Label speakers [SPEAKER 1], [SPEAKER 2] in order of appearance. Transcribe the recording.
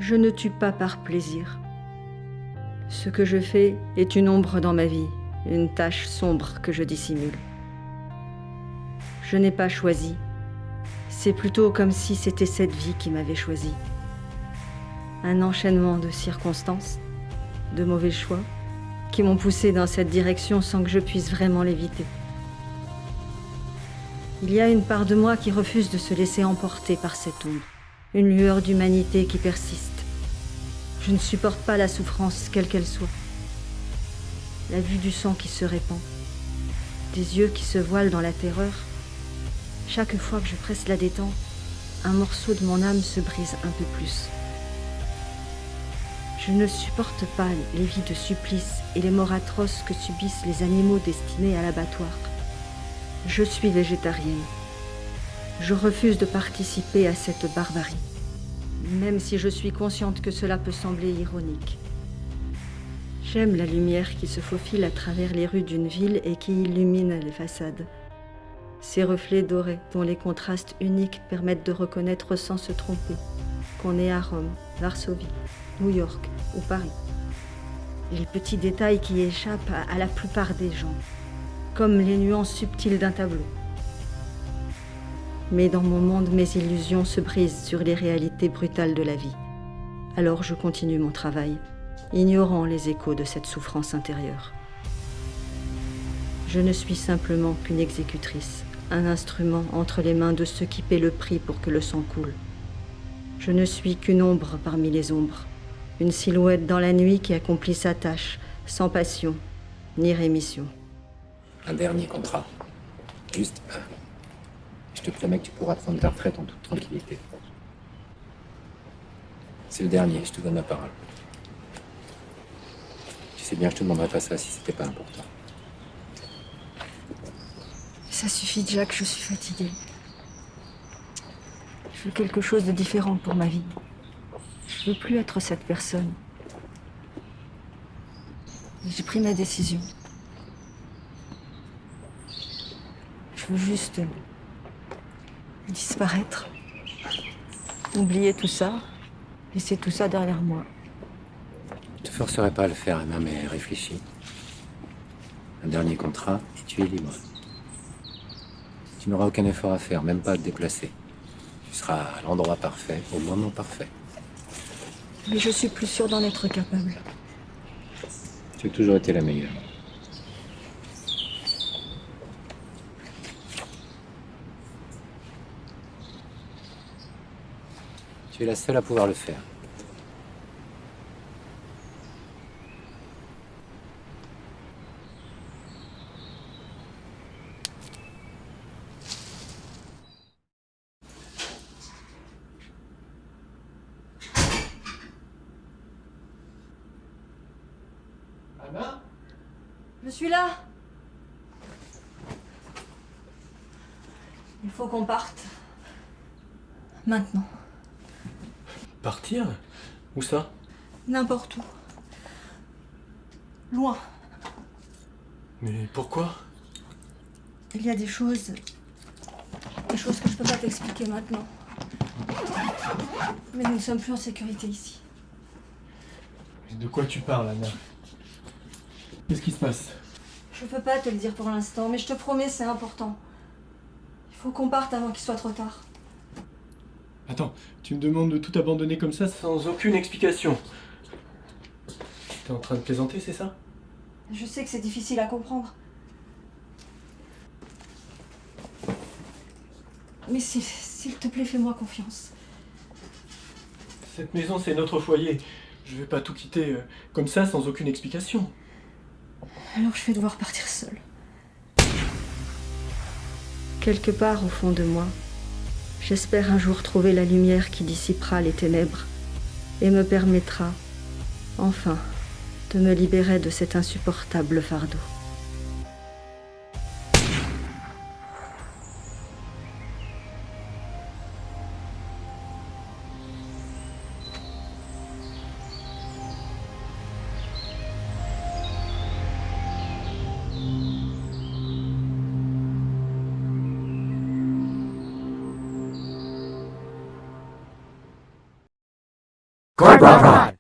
[SPEAKER 1] Je ne tue pas par plaisir. Ce que je fais est une ombre dans ma vie, une tache sombre que je dissimule. Je n'ai pas choisi. C'est plutôt comme si c'était cette vie qui m'avait choisi. Un enchaînement de circonstances, de mauvais choix, qui m'ont poussé dans cette direction sans que je puisse vraiment l'éviter. Il y a une part de moi qui refuse de se laisser emporter par cette ombre, une lueur d'humanité qui persiste. Je ne supporte pas la souffrance, quelle qu'elle soit. La vue du sang qui se répand, des yeux qui se voilent dans la terreur. Chaque fois que je presse la détente, un morceau de mon âme se brise un peu plus. Je ne supporte pas les vies de supplice et les morts atroces que subissent les animaux destinés à l'abattoir. Je suis végétarienne. Je refuse de participer à cette barbarie, même si je suis consciente que cela peut sembler ironique. J'aime la lumière qui se faufile à travers les rues d'une ville et qui illumine les façades. Ces reflets dorés dont les contrastes uniques permettent de reconnaître sans se tromper qu'on est à Rome, Varsovie, New York ou Paris. Les petits détails qui échappent à la plupart des gens, comme les nuances subtiles d'un tableau. Mais dans mon monde, mes illusions se brisent sur les réalités brutales de la vie. Alors je continue mon travail, ignorant les échos de cette souffrance intérieure. Je ne suis simplement qu'une exécutrice, un instrument entre les mains de ceux qui paient le prix pour que le sang coule. Je ne suis qu'une ombre parmi les ombres, une silhouette dans la nuit qui accomplit sa tâche, sans passion ni rémission.
[SPEAKER 2] Un dernier contrat. Juste un. Je te promets que tu pourras prendre ta retraite en toute tranquillité. C'est le dernier, je te donne la parole. Tu sais bien, je te demanderais pas ça si c'était pas important.
[SPEAKER 1] Ça suffit, Jack, je suis fatiguée. Je veux quelque chose de différent pour ma vie. Je veux plus être cette personne. J'ai pris ma décision. Je veux juste disparaître, oublier tout ça, laisser tout ça derrière moi.
[SPEAKER 2] Je te forcerai pas à le faire, Emma, mais réfléchis. Un dernier contrat et tu es libre. Tu n'auras aucun effort à faire, même pas à te déplacer. Tu seras à l'endroit parfait, au moment parfait.
[SPEAKER 1] Mais je suis plus sûre d'en être capable.
[SPEAKER 2] Tu as toujours été la meilleure. Tu es la seule à pouvoir le faire.
[SPEAKER 3] Anna ?
[SPEAKER 1] Je suis là. Il faut qu'on parte. Maintenant.
[SPEAKER 3] Partir ? Où ça ?
[SPEAKER 1] N'importe où. Loin.
[SPEAKER 3] Mais pourquoi ?
[SPEAKER 1] Il y a des choses que je peux pas t'expliquer maintenant. Mais nous ne sommes plus en sécurité ici.
[SPEAKER 3] Mais de quoi tu parles, Anna ? Qu'est-ce qui se passe ?
[SPEAKER 1] Je peux pas te le dire pour l'instant, mais je te promets, c'est important. Il faut qu'on parte avant qu'il soit trop tard.
[SPEAKER 3] Attends, tu me demandes de tout abandonner comme ça sans aucune explication. T'es en train de plaisanter, c'est ça ?
[SPEAKER 1] Je sais que c'est difficile à comprendre. Mais s'il te plaît, fais-moi confiance.
[SPEAKER 3] Cette maison, c'est notre foyer. Je vais pas tout quitter comme ça sans aucune explication.
[SPEAKER 1] Alors je vais devoir partir seule. Quelque part au fond de moi, j'espère un jour trouver la lumière qui dissipera les ténèbres et me permettra, enfin, de me libérer de cet insupportable fardeau.
[SPEAKER 4] Goodbye.